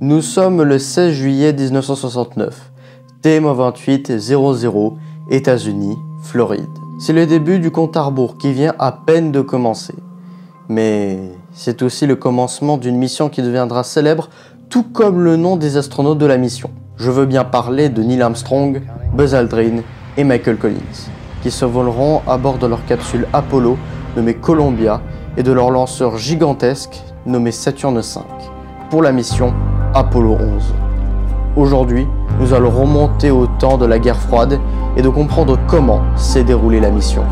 Nous sommes le 16 juillet 1969, TM2800, États-Unis, Floride. C'est le début du compte à rebours qui vient à peine de commencer. Mais c'est aussi le commencement d'une mission qui deviendra célèbre, tout comme le nom des astronautes de la mission. Je veux bien parler de Neil Armstrong, Buzz Aldrin et Michael Collins, qui se voleront à bord de leur capsule Apollo nommée Columbia et de leur lanceur gigantesque nommé Saturne V, pour la mission Apollo 11. Aujourd'hui, nous allons remonter au temps de la guerre froide et de comprendre comment s'est déroulée la mission.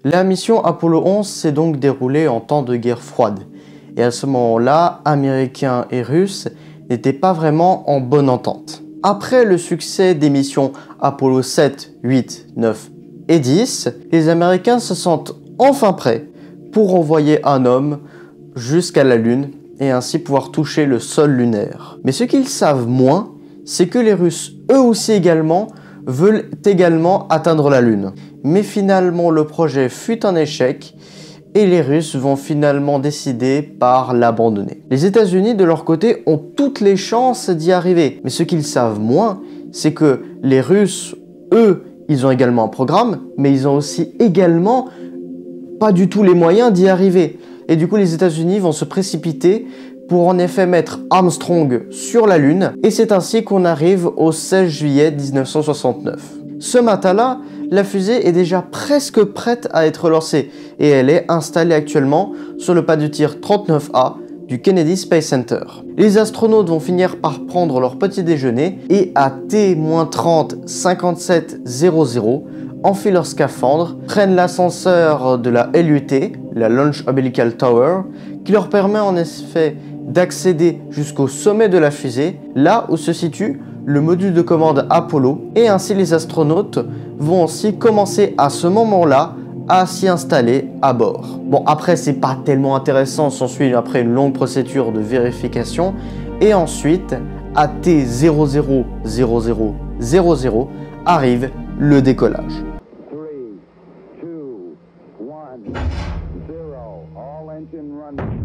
La mission Apollo 11 s'est donc déroulée en temps de guerre froide. Et à ce moment-là, Américains et Russes n'étaient pas vraiment en bonne entente. Après le succès des missions Apollo 7, 8, 9 et 10, les Américains se sentent enfin prêts pour envoyer un homme jusqu'à la Lune et ainsi pouvoir toucher le sol lunaire. Mais ce qu'ils savent moins, c'est que les Russes, eux aussi également, veulent également atteindre la Lune. Mais finalement, le projet fut un échec et les Russes vont finalement décider par l'abandonner. Les États-Unis, de leur côté, ont toutes les chances d'y arriver. Mais ce qu'ils savent moins, c'est que les Russes, eux, ils ont également un programme, mais ils ont aussi également pas du tout les moyens d'y arriver. Et du coup, les États-Unis vont se précipiter pour en effet mettre Armstrong sur la Lune. Et c'est ainsi qu'on arrive au 16 juillet 1969. Ce matin-là, la fusée est déjà presque prête à être lancée et elle est installée actuellement sur le pas de tir 39A du Kennedy Space Center. Les astronautes vont finir par prendre leur petit déjeuner et à T-30 5700 enfilent leur scaphandre, prennent l'ascenseur de la LUT, la Launch Umbilical Tower, qui leur permet en effet d'accéder jusqu'au sommet de la fusée, là où se situe le module de commande Apollo, et ainsi les astronautes vont aussi commencer à ce moment-là à s'y installer à bord. Bon, après c'est pas tellement intéressant, s'ensuit après une longue procédure de vérification, et ensuite à T0000 arrive le décollage. 3, 2, 1, 0, all engine running.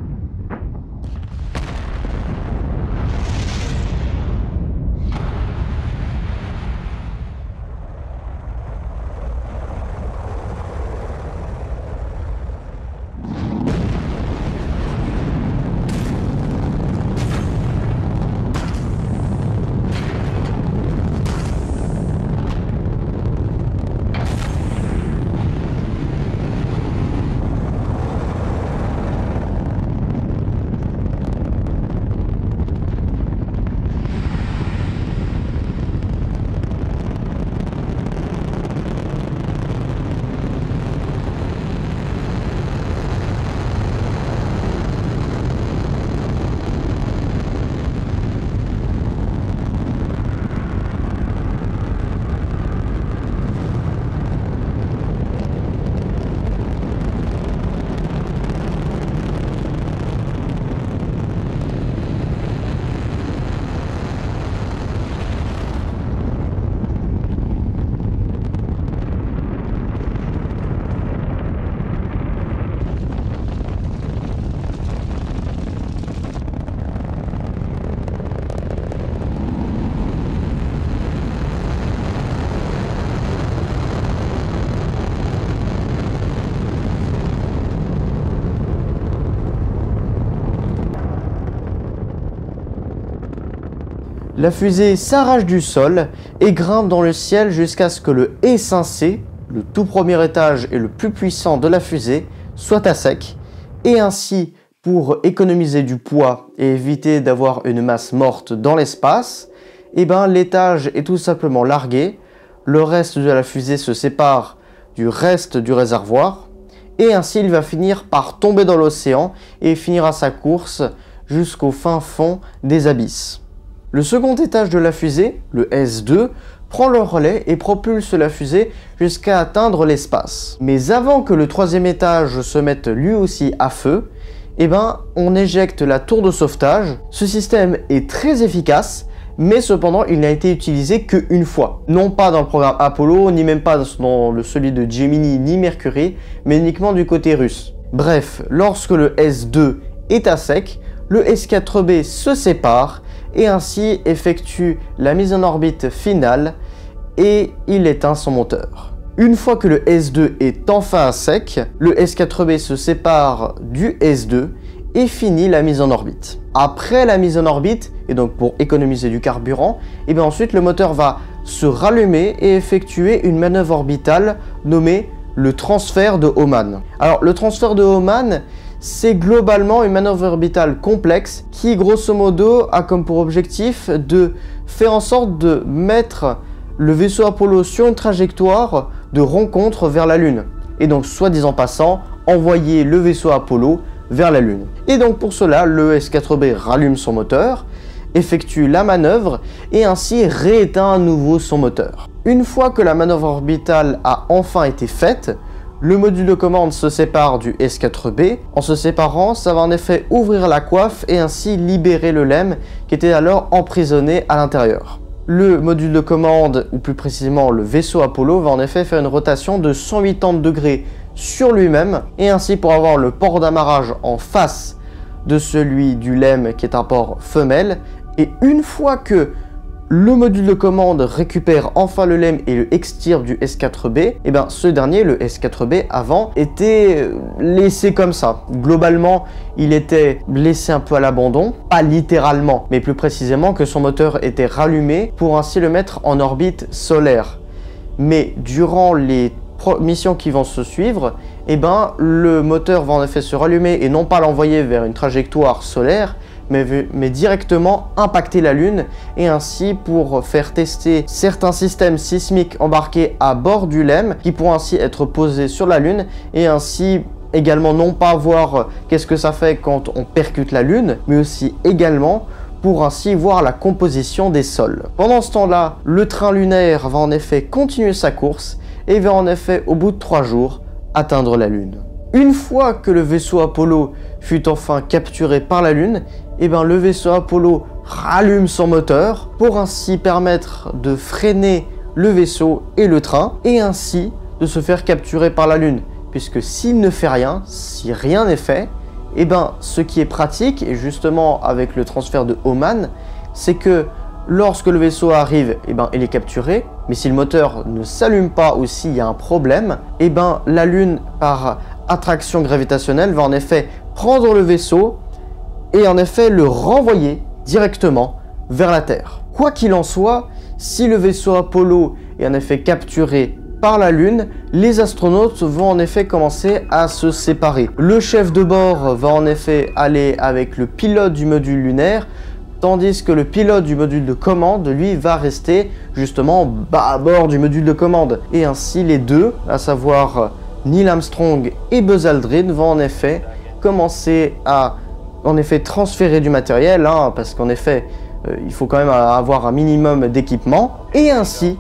La fusée s'arrache du sol et grimpe dans le ciel jusqu'à ce que le E5C, le tout premier étage et le plus puissant de la fusée, soit à sec. Et ainsi, pour économiser du poids et éviter d'avoir une masse morte dans l'espace, l'étage est tout simplement largué, le reste de la fusée se sépare du reste du réservoir, et ainsi il va finir par tomber dans l'océan et finira sa course jusqu'au fin fond des abysses. Le second étage de la fusée, le S2, prend le relais et propulse la fusée jusqu'à atteindre l'espace. Mais avant que le troisième étage se mette lui aussi à feu, eh ben, on éjecte la tour de sauvetage. Ce système est très efficace, mais cependant il n'a été utilisé qu'une fois. Non pas dans le programme Apollo, ni même pas dans celui de Gemini ni Mercury, mais uniquement du côté russe. Bref, lorsque le S2 est à sec, le S4B se sépare et ainsi effectue la mise en orbite finale et il éteint son moteur. Une fois que le S2 est enfin à sec, le S4B se sépare du S2 et finit la mise en orbite. Après la mise en orbite, et donc pour économiser du carburant, et bien ensuite le moteur va se rallumer et effectuer une manœuvre orbitale nommée le transfert de Hohmann. Alors le transfert de Hohmann, c'est globalement une manœuvre orbitale complexe qui grosso modo a comme pour objectif de faire en sorte de mettre le vaisseau Apollo sur une trajectoire de rencontre vers la Lune. Et donc, soit disant passant, envoyer le vaisseau Apollo vers la Lune. Et donc pour cela, le S4B rallume son moteur, effectue la manœuvre et ainsi rééteint à nouveau son moteur. Une fois que la manœuvre orbitale a enfin été faite, le module de commande se sépare du S4B. En se séparant, ça va en effet ouvrir la coiffe et ainsi libérer le LEM qui était alors emprisonné à l'intérieur. Le module de commande, ou plus précisément le vaisseau Apollo, va en effet faire une rotation de 180 degrés sur lui-même, et ainsi pour avoir le port d'amarrage en face de celui du LEM qui est un port femelle. Et une fois que le module de commande récupère enfin le LEM et le extirpe du S4B, et bien ce dernier, le S4B avant, était laissé comme ça. Globalement, il était laissé un peu à l'abandon, pas littéralement, mais plus précisément que son moteur était rallumé pour ainsi le mettre en orbite solaire. Mais durant les missions qui vont se suivre, et ben le moteur va en effet se rallumer et non pas l'envoyer vers une trajectoire solaire, mais directement impacter la Lune, et ainsi pour faire tester certains systèmes sismiques embarqués à bord du LEM qui pourront ainsi être posés sur la Lune, et ainsi également non pas voir qu'est-ce que ça fait quand on percute la Lune, mais aussi également pour ainsi voir la composition des sols. Pendant ce temps-là, le train lunaire va en effet continuer sa course et va en effet au bout de 3 jours atteindre la Lune. Une fois que le vaisseau Apollo fut enfin capturé par la Lune, et ben le vaisseau Apollo rallume son moteur pour ainsi permettre de freiner le vaisseau et le train, et ainsi de se faire capturer par la Lune. Puisque s'il ne fait rien, si rien n'est fait, et ben ce qui est pratique, et justement avec le transfert de Hohmann, c'est que lorsque le vaisseau arrive, et ben il est capturé, mais si le moteur ne s'allume pas ou s'il y a un problème, et ben la Lune par attraction gravitationnelle va en effet prendre le vaisseau et en effet le renvoyer directement vers la Terre. Quoi qu'il en soit, si le vaisseau Apollo est en effet capturé par la Lune, les astronautes vont en effet commencer à se séparer. Le chef de bord va en effet aller avec le pilote du module lunaire, tandis que le pilote du module de commande, lui, va rester justement à bord du module de commande. Et ainsi les deux, à savoir Neil Armstrong et Buzz Aldrin, vont en effet commencer à transférer du matériel, parce qu'en effet, il faut quand même avoir un minimum d'équipement. Et ainsi,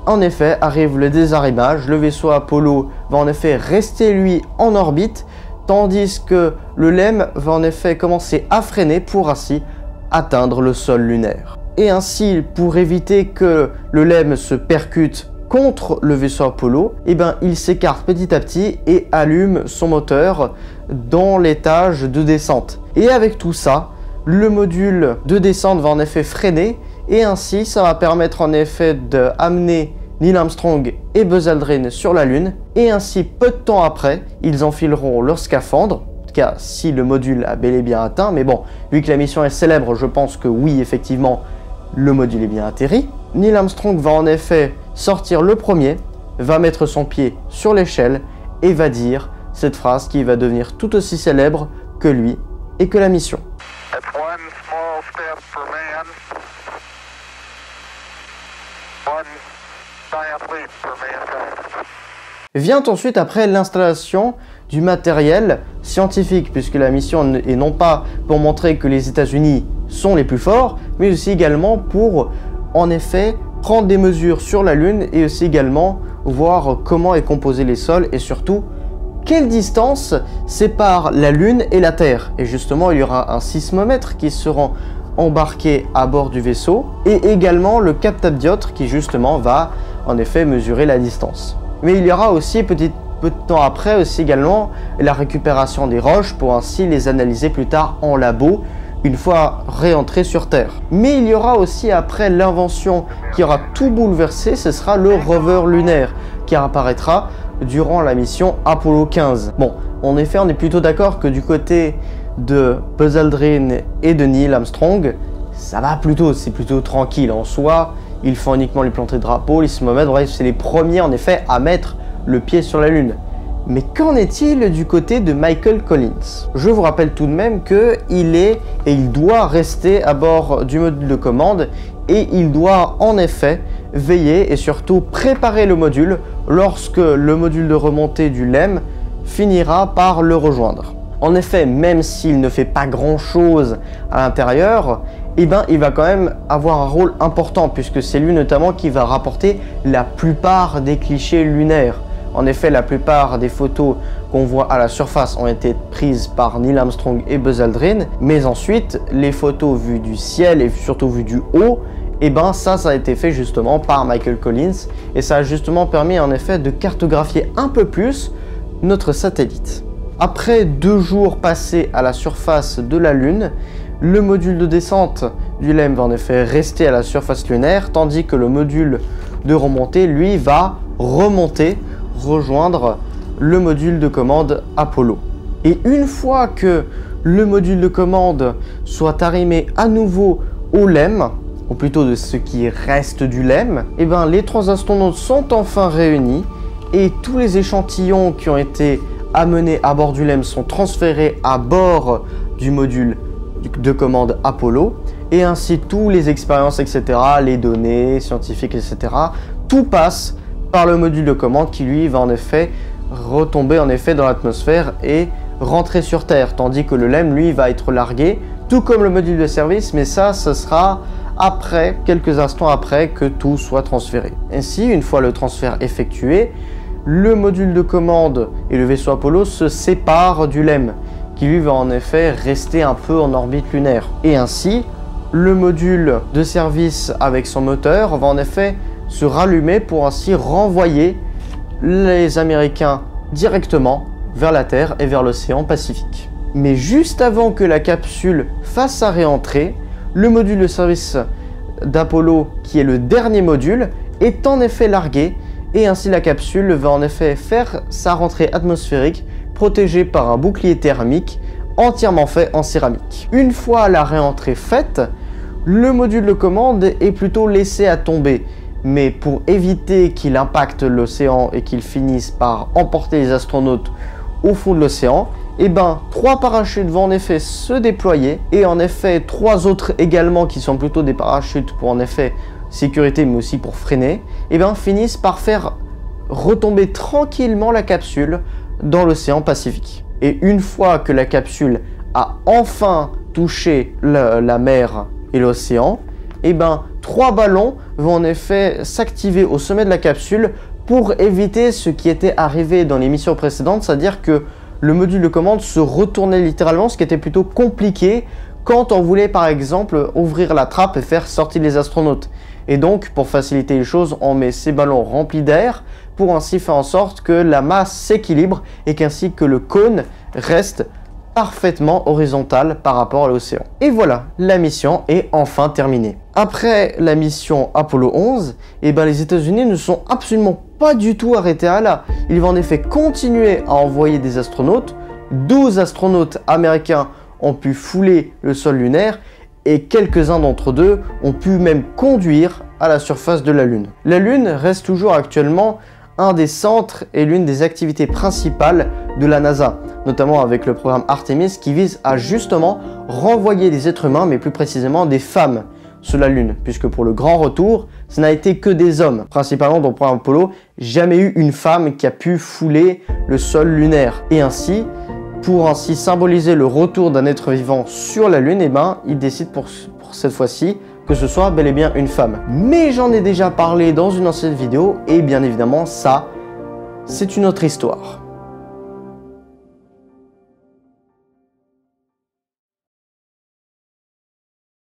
en effet, arrive le désarrimage. Le vaisseau Apollo va en effet rester, lui, en orbite, tandis que le LEM va en effet commencer à freiner pour ainsi atteindre le sol lunaire. Et ainsi, pour éviter que le LEM se percute contre le vaisseau Apollo, eh ben, il s'écarte petit à petit et allume son moteur dans l'étage de descente. Et avec tout ça, le module de descente va en effet freiner, et ainsi ça va permettre en effet d'amener Neil Armstrong et Buzz Aldrin sur la Lune, et ainsi peu de temps après, ils enfileront leur scaphandre, en tout cas si le module a bel et bien atteint, mais bon, vu que la mission est célèbre, je pense que oui, effectivement, le module est bien atterri. Neil Armstrong va en effet sortir le premier, va mettre son pied sur l'échelle et va dire cette phrase qui va devenir tout aussi célèbre que lui et que la mission. Vient ensuite après l'installation du matériel scientifique, puisque la mission est non pas pour montrer que les États-Unis sont les plus forts, mais aussi également pour en effet prendre des mesures sur la Lune et aussi également voir comment est composé les sols et surtout quelle distance sépare la Lune et la Terre. Et justement, il y aura un sismomètre qui sera embarqué à bord du vaisseau et également le captadioptre qui justement va en effet mesurer la distance. Mais il y aura aussi peu de temps après aussi également la récupération des roches pour ainsi les analyser plus tard en labo une fois réentrés sur Terre. Mais il y aura aussi après l'invention qui aura tout bouleversé, ce sera le rover lunaire qui apparaîtra durant la mission Apollo 15. Bon, en effet, on est plutôt d'accord que du côté de Buzz Aldrin et de Neil Armstrong, ça va plutôt, c'est plutôt tranquille en soi. Ils font uniquement les plantées de drapeaux, les sismomètres, bref, c'est les premiers en effet à mettre le pied sur la Lune. Mais qu'en est-il du côté de Michael Collins? Je vous rappelle tout de même qu'il est et il doit rester à bord du module de commande et il doit en effet veiller et surtout préparer le module lorsque le module de remontée du LEM finira par le rejoindre. En effet, même s'il ne fait pas grand-chose à l'intérieur, eh ben, il va quand même avoir un rôle important puisque c'est lui notamment qui va rapporter la plupart des clichés lunaires. En effet, la plupart des photos qu'on voit à la surface ont été prises par Neil Armstrong et Buzz Aldrin, mais ensuite, les photos vues du ciel et surtout vues du haut, et ben ça a été fait justement par Michael Collins et ça a justement permis en effet de cartographier un peu plus notre satellite. Après 2 jours passés à la surface de la Lune, le module de descente du LEM va en effet rester à la surface lunaire, tandis que le module de remontée, lui, va rejoindre le module de commande Apollo. Et une fois que le module de commande soit arrimé à nouveau au LEM, ou plutôt de ce qui reste du LEM, et ben les 3 astronautes sont enfin réunis et tous les échantillons qui ont été amenés à bord du LEM sont transférés à bord du module de commande Apollo et ainsi toutes les expériences, etc., les données scientifiques, etc., tout passe par le module de commande qui lui va en effet retomber en effet dans l'atmosphère et rentrer sur Terre, tandis que le LEM lui va être largué, tout comme le module de service, mais ça ce sera après, quelques instants après que tout soit transféré. Ainsi, une fois le transfert effectué, le module de commande et le vaisseau Apollo se séparent du LEM, qui lui va en effet rester un peu en orbite lunaire. Et ainsi, le module de service avec son moteur va en effet se rallumer pour ainsi renvoyer les Américains directement vers la Terre et vers l'océan Pacifique. Mais juste avant que la capsule fasse sa réentrée, le module de service d'Apollo, qui est le dernier module, est en effet largué et ainsi la capsule va en effet faire sa rentrée atmosphérique protégée par un bouclier thermique entièrement fait en céramique. Une fois la réentrée faite, le module de commande est plutôt laissé à tomber, mais pour éviter qu'il impacte l'océan et qu'il finisse par emporter les astronautes au fond de l'océan, et ben 3 parachutes vont en effet se déployer et en effet 3 autres également qui sont plutôt des parachutes pour en effet sécurité mais aussi pour freiner, et ben finissent par faire retomber tranquillement la capsule dans l'océan Pacifique. Et une fois que la capsule a enfin touché la mer et l'océan, et ben 3 ballons vont en effet s'activer au sommet de la capsule pour éviter ce qui était arrivé dans les missions précédentes, c'est-à-dire que le module de commande se retournait littéralement, ce qui était plutôt compliqué quand on voulait par exemple ouvrir la trappe et faire sortir les astronautes. Et donc pour faciliter les choses, on met ces ballons remplis d'air pour ainsi faire en sorte que la masse s'équilibre et qu'ainsi que le cône reste parfaitement horizontal par rapport à l'océan. Et voilà, la mission est enfin terminée. Après la mission Apollo 11, les États-Unis ne sont absolument pas du tout arrêtés à là. Ils vont en effet continuer à envoyer des astronautes. 12 astronautes américains ont pu fouler le sol lunaire et quelques-uns d'entre eux ont pu même conduire à la surface de la Lune. La Lune reste toujours actuellement un des centres et l'une des activités principales de la NASA, notamment avec le programme Artemis qui vise à justement renvoyer des êtres humains, mais plus précisément des femmes, sur la Lune, puisque pour le grand retour, ce n'a été que des hommes. Principalement dans le programme Apollo, jamais eu une femme qui a pu fouler le sol lunaire. Et ainsi, pour ainsi symboliser le retour d'un être vivant sur la Lune, ils décident pour cette fois-ci que ce soit bel et bien une femme. Mais j'en ai déjà parlé dans une ancienne vidéo et bien évidemment ça, c'est une autre histoire.